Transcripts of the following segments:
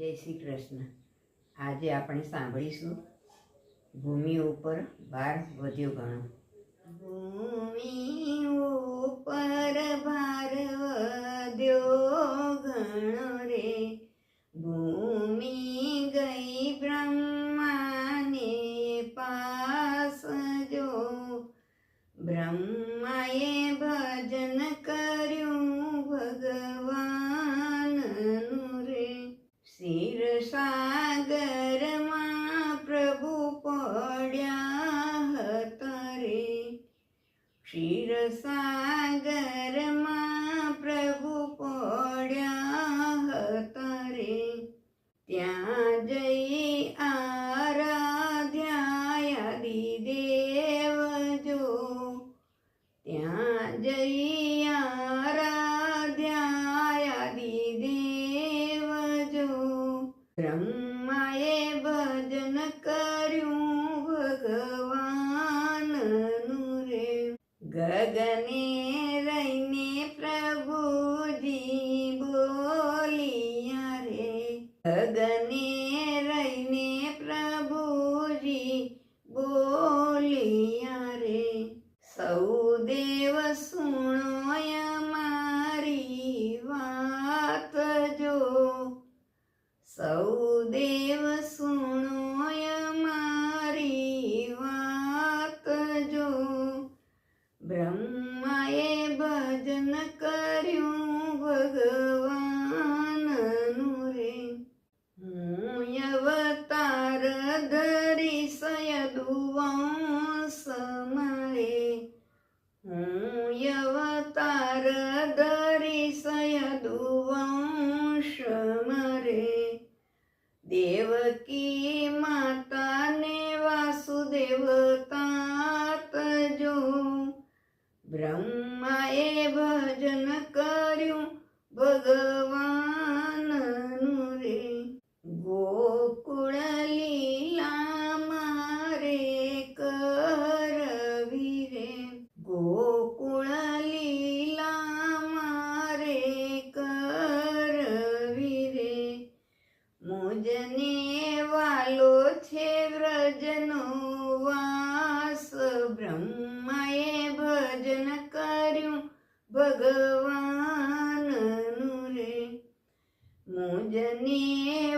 જય શ્રી કૃષ્ણ। આજે આપણે સાંભળીશું ભૂમિ ઉપર ભાર વધ્યો ઘણો। ભૂમિ ઉપર ભાર વધ્યો ઘણો રે, ભૂમિ ગઈ બ્રહ્માને પાસ જો, બ્રહ્માએ ભજન કર્યું ભગવાનનું રે। ક્ષીરસાગરમાં પ્રભુ પડ્યા હતા રે, ક્ષીરસાગરમાં પ્રભુ પડ્યા હતા રે। ત્યાં જઈ આરાધ્યા આદિદેવ જો, ત્યાં જઈ આરાધ્યા આદિદેવ જો, બ્રહ્માએ ભજન કર્યું ભગવાનનું રે। ગગને રહીને પ્રભુજી બોલિયા રે, ગગને રહીને પ્રભુજી બોલિયા રે। સૌ દેવ સુણો અમારી વાત જો, સૌ દેવ સુણો અમારી વાત જો, બ્રહ્માએ ભજન કર્યું ભગવાનનું રે। હું અવતાર ધરી સયદુવંશ મારે, હું અવતાર ધરી સયદુવંશ મારે। દેવકી માતાને વાસુદેવ તાત જો, બ્રહ્માએ ભજન કર્યું ભગવાનનું રે। ગોકુળ લીલા મારે કરવી રે, ગોકુળ લીલા મારે કરવી રે। મુજને વાલો છે વ્રજનો વાસ, બ્રહ્માએ ભજન કર્યું ભગવાનનું રે। મુજને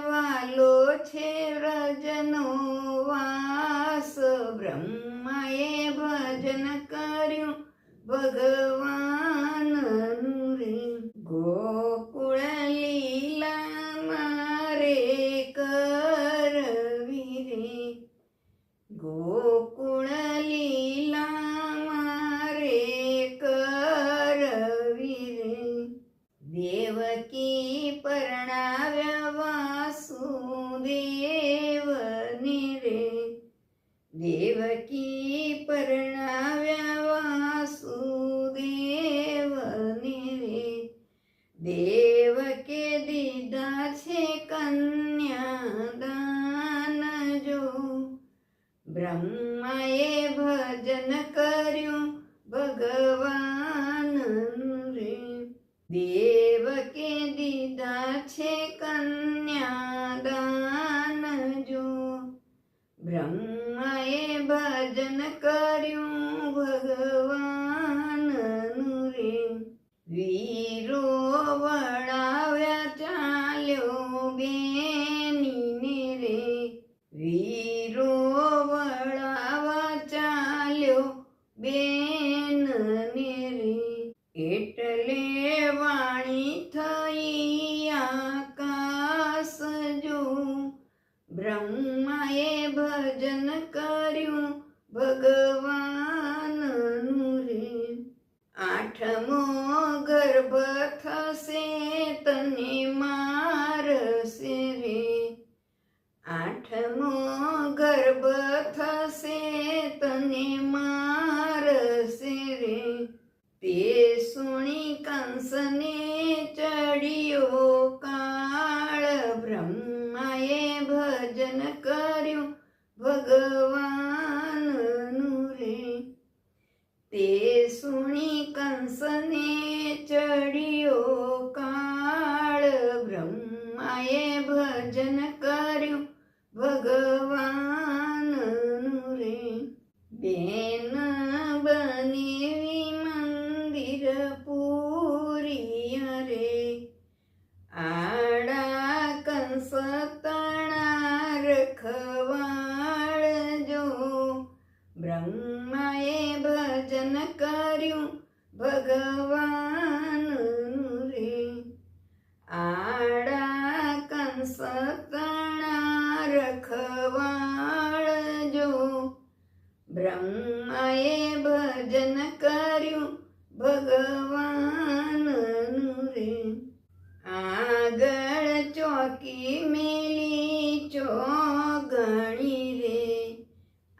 વાલો છે વ્રજનો વાસ, બ્રહ્માએ ભજન કર્યું ભગવાનનું રે। ગોકુળ લીલા મારે કરવી રે, ગોકુળ લીલા મારે કરવી રે। દેવકી પરણાવ્યા વાસુદેવને રે, દેવકી પરણાવ્યા વાસુદેવને રે। દેવકે દીધા છે કન્યાદાન જો, બ્રહ્માએ ભજન કર્યું ભગવાનનું રે। દેવકે દીધા છે કન્યાદાન જો, બ્રહ્માએ ભજન કર્યું ભગવાનનું રે। વીરો વળાવ્યા ચાલ્યો બેનીને રે, વીરો વળાવા ચાલ્યો બેનને રે। એટલે વાણી થઈ આકાશ જો, બ્રહ્માએ ભજન કર્યું ભગવાનનું રે। આઠમો ગર્ભ થશે તને મારશે રે, આઠમો ગર્ભ થશે તને મારશે રે। તે સુણી કંસને ચડ્યો કાળ, બ્રહ્માએ ભજન કર્યું ભગવાનનું રે। બેન બનેવી મંદિર પૂરી રે આડા કંસ તણા રખવાળજો બ્રહ્માએ ભજન કર્યું ભગવાનનું રે આડા કંસ તણા રખવાળજો બ્રહ્માએ ભજન કર્યું ભગવાનનું રે આગળ ચોકી મેલી ચોગણી રે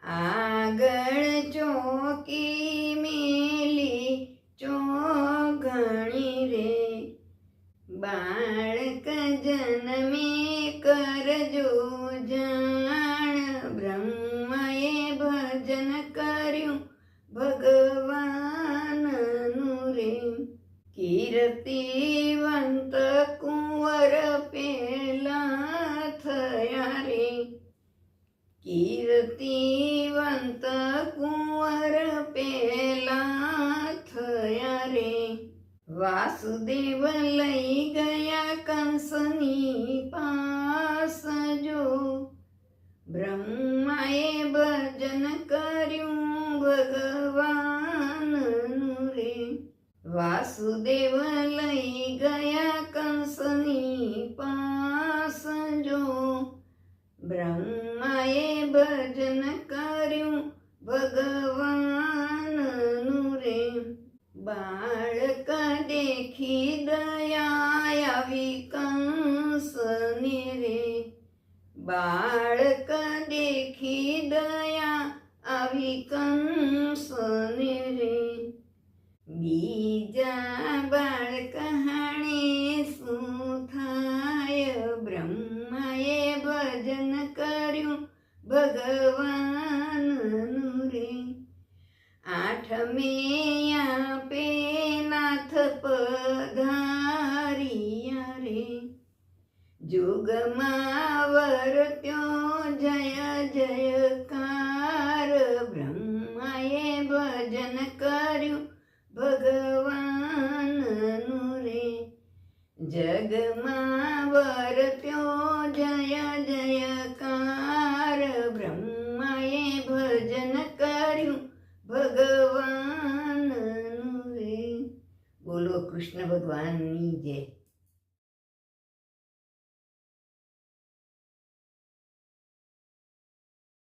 આગળ ચોકી મેલી ચોગણી રે બાળક જન્મે કરજો જાણ બ્રહ્માએ ભજન કર્યું ભગવાનનું રે કીર્તિવંત કુંવર પેલા થયા રે કીર્તિવંત કુંવર પેલા થયા રે વાસુદેવ લઈ ગયા કંસની પાસ જો બ્રહ્માએ ભજન કર્યું ભગવાનનું રે વાસુદેવ લઈ ગયા કંસની પાસ જો બ્રહ્માએ ભજન કર્યું ભગવાનનું રે બાળક દેખી દયા આવી કંસને રે બાળક દેખી દયા આવી કંસને રે બીજા બાળક હાણે શું થાય બ્રહ્માએ ભજન કર્યું ભગવાનનું રે આઠમે આપે નાથ પધારિયા રે જુગમાં વર્ત્યો જય જયકાર બ્રહ્માએ ભજન કર્યું ભગવાનનું રે જગમાં વર્ત્યો જય જયકાર બ્રહ્માએ ભજન કર્યું ભગવાનનું રે બોલો કૃષ્ણ ભગવાનની જય